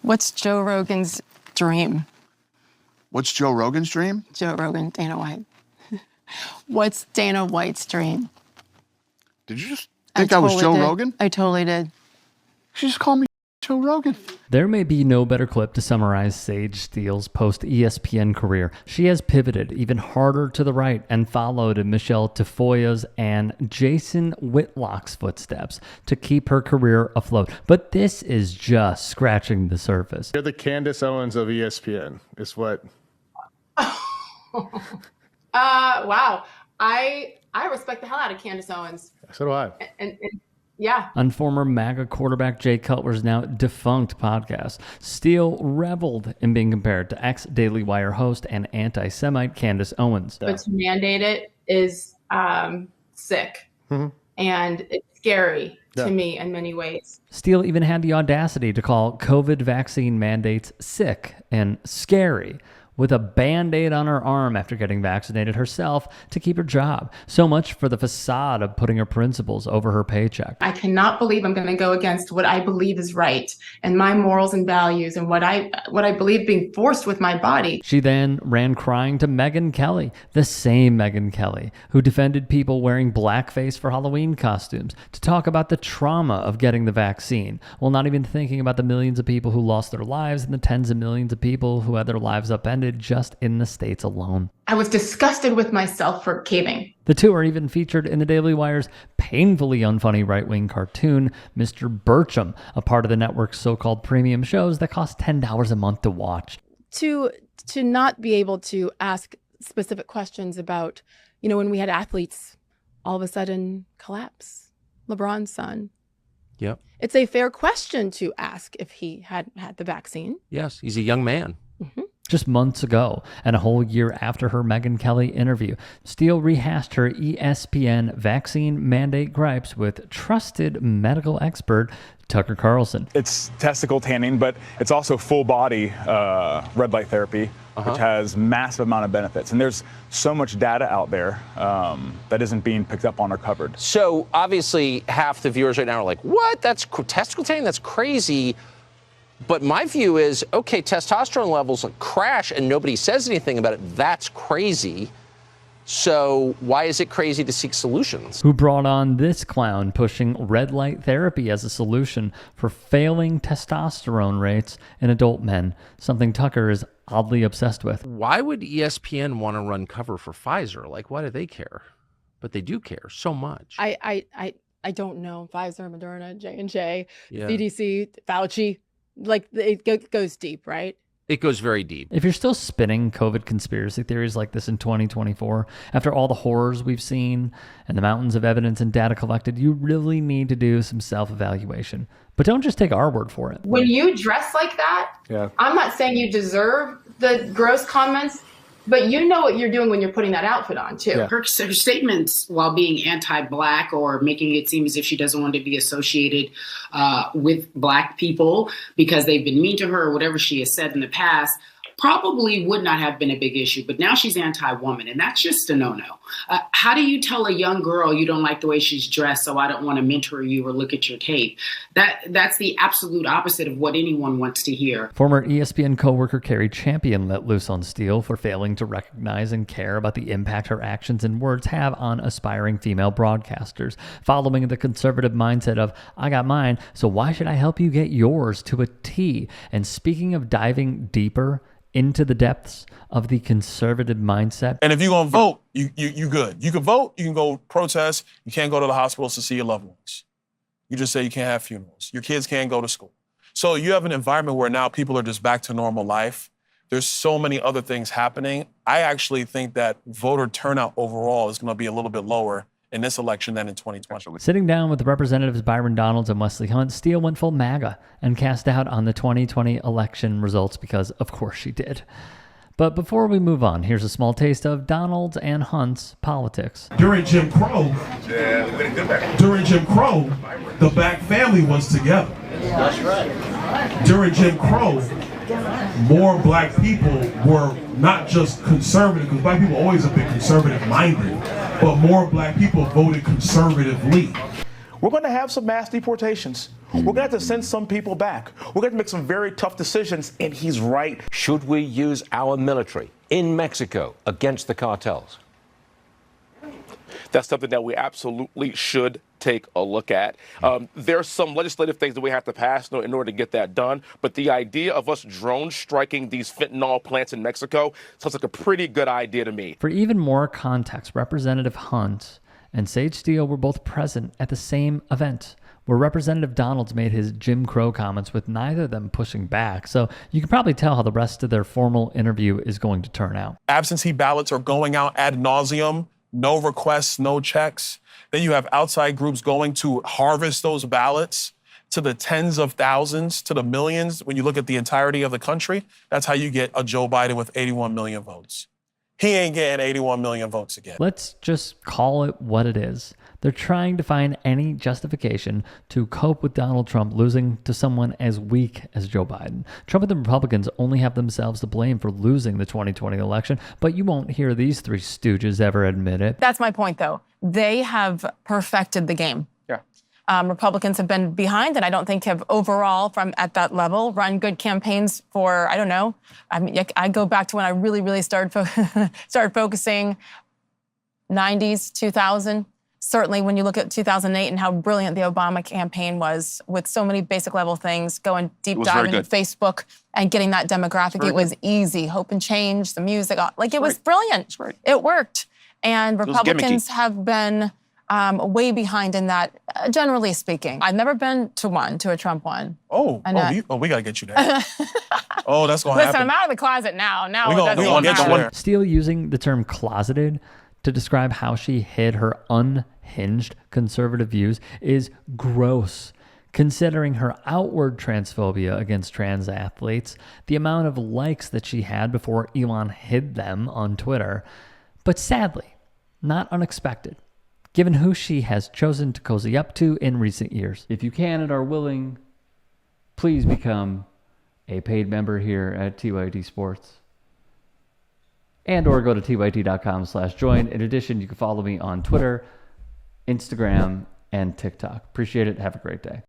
What's Joe Rogan's dream? What's Joe Rogan's dream? Joe Rogan, Dana White. What's Dana White's dream? Did you just think I was Joe Rogan? I totally did. She just called me Joe Rogan. There may be no better clip to summarize Sage Steele's post-ESPN career. She has pivoted even harder to the right and followed in Michelle Tafoya's and Jason Whitlock's footsteps to keep her career afloat. But this is just scratching the surface. You're the Candace Owens of ESPN, is what... Wow. I respect the hell out of Candace Owens. So do I. And yeah. On former MAGA quarterback Jay Cutler's now defunct podcast, Steele reveled in being compared to ex-Daily Wire host and anti-Semite Candace Owens. But to mandate it is sick. Mm-hmm. And it's scary to me in many ways. Steele even had the audacity to call COVID vaccine mandates sick and scary, with a Band-Aid on her arm after getting vaccinated herself to keep her job. So much for the facade of putting her principles over her paycheck. I cannot believe I'm going to go against what I believe is right and my morals and values and what I believe being forced with my body. She then ran crying to Megyn Kelly, the same Megyn Kelly who defended people wearing blackface for Halloween costumes, to talk about the trauma of getting the vaccine, while not even thinking about the millions of people who lost their lives and the tens of millions of people who had their lives upended just in the States alone. I was disgusted with myself for caving. The two are even featured in the Daily Wire's painfully unfunny right-wing cartoon, Mr. Bircham, a part of the network's so-called premium shows that cost $10 a month to watch. To not be able to ask specific questions about, when we had athletes all of a sudden collapse, LeBron's son. Yep. It's a fair question to ask if he had had the vaccine. Yes, he's a young man. Mm-hmm. Just months ago, and a whole year after her Megyn Kelly interview, Steele rehashed her ESPN vaccine mandate gripes with trusted medical expert Tucker Carlson. It's testicle tanning, but it's also full body red light therapy, which has massive amount of benefits. And there's so much data out there that isn't being picked up on or covered. So obviously half the viewers right now are like, what? That's testicle tanning? That's crazy. But my view is, okay, testosterone levels crash and nobody says anything about it. That's crazy. So why is it crazy to seek solutions? Who brought on this clown pushing red light therapy as a solution for failing testosterone rates in adult men, something Tucker is oddly obsessed with. Why would ESPN want to run cover for Pfizer? Like, why do they care? But they do care so much. I don't know. Pfizer, Moderna, J&J, Yeah. CDC, Fauci. Like, it goes deep, right? It goes very deep. If you're still spinning COVID conspiracy theories like this in 2024, after all the horrors we've seen and the mountains of evidence and data collected, you really need to do some self-evaluation. But don't just take our word for it. When you dress like that, I'm not saying you deserve the gross comments, but you know what you're doing when you're putting that outfit on, too. Yeah. Her statements, while being anti-Black or making it seem as if she doesn't want to be associated with Black people because they've been mean to her or whatever she has said in the past, probably would not have been a big issue. But now she's anti-woman, and that's just a no-no. How do you tell a young girl you don't like the way she's dressed, so I don't want to mentor you or look at your tape? That's the absolute opposite of what anyone wants to hear. Former ESPN coworker Carrie Champion let loose on Steele for failing to recognize and care about the impact her actions and words have on aspiring female broadcasters, following the conservative mindset of, I got mine, so why should I help you get yours to a T? And speaking of diving deeper into the depths of the conservative mindset. And if you're going to vote, you good. You can vote, you can go protest, you can't go to the hospitals to see your loved ones. You just say you can't have funerals. Your kids can't go to school. So you have an environment where now people are just back to normal life. There's so many other things happening. I actually think that voter turnout overall is going to be a little bit lower in this election than in 2020. Sitting down with the representatives Byron Donalds and Wesley Hunt, Steele went full MAGA and cast doubt on the 2020 election results because, of course, she did. But before we move on, here's a small taste of Donalds and Hunt's politics. During Jim Crow, the Black family was together. That's right. During Jim Crow, more Black people were not just conservative, because Black people always have been conservative-minded, but more Black people voted conservatively. We're going to have some mass deportations. We're going to have to send some people back. We're going to make some very tough decisions, and he's right. Should we use our military in Mexico against the cartels? That's something that we absolutely should take a look at. There's some legislative things that we have to pass in order to get that done. But the idea of us drone striking these fentanyl plants in Mexico sounds like a pretty good idea to me. For even more context, Representative Hunt and Sage Steele were both present at the same event, where Representative Donalds made his Jim Crow comments with neither of them pushing back. So you can probably tell how the rest of their formal interview is going to turn out. Absentee ballots are going out ad nauseum. No requests, no checks. Then you have outside groups going to harvest those ballots to the tens of thousands, to the millions. When you look at the entirety of the country, that's how you get a Joe Biden with 81 million votes. He ain't getting 81 million votes again. Let's just call it what it is. They're trying to find any justification to cope with Donald Trump losing to someone as weak as Joe Biden. Trump and the Republicans only have themselves to blame for losing the 2020 election, but you won't hear these three stooges ever admit it. That's my point, though. They have perfected the game. Yeah. Republicans have been behind, and I don't think have overall, from at that level, run good campaigns for, I don't know. I mean, I go back to when I really started focusing, 90s, 2000. Certainly when you look at 2008 and how brilliant the Obama campaign was with so many basic level things, going deep dive into Facebook and getting that demographic, it was easy. Hope and change, the music, like it was brilliant. It worked. And Republicans have been way behind in that, generally speaking. I've never been to a Trump one. We got to get you there. That's going to happen. Listen, I'm out of the closet now. Now it doesn't matter. Steele using the term closeted to describe how she hid her unhinged conservative views is gross, considering her outward transphobia against trans athletes, the amount of likes that she had before Elon hid them on Twitter, but sadly, not unexpected, given who she has chosen to cozy up to in recent years. If you can and are willing, please become a paid member here at TYT Sports. And or go to tyt.com/join. In addition, you can follow me on Twitter, Instagram, and TikTok. Appreciate it. Have a great day.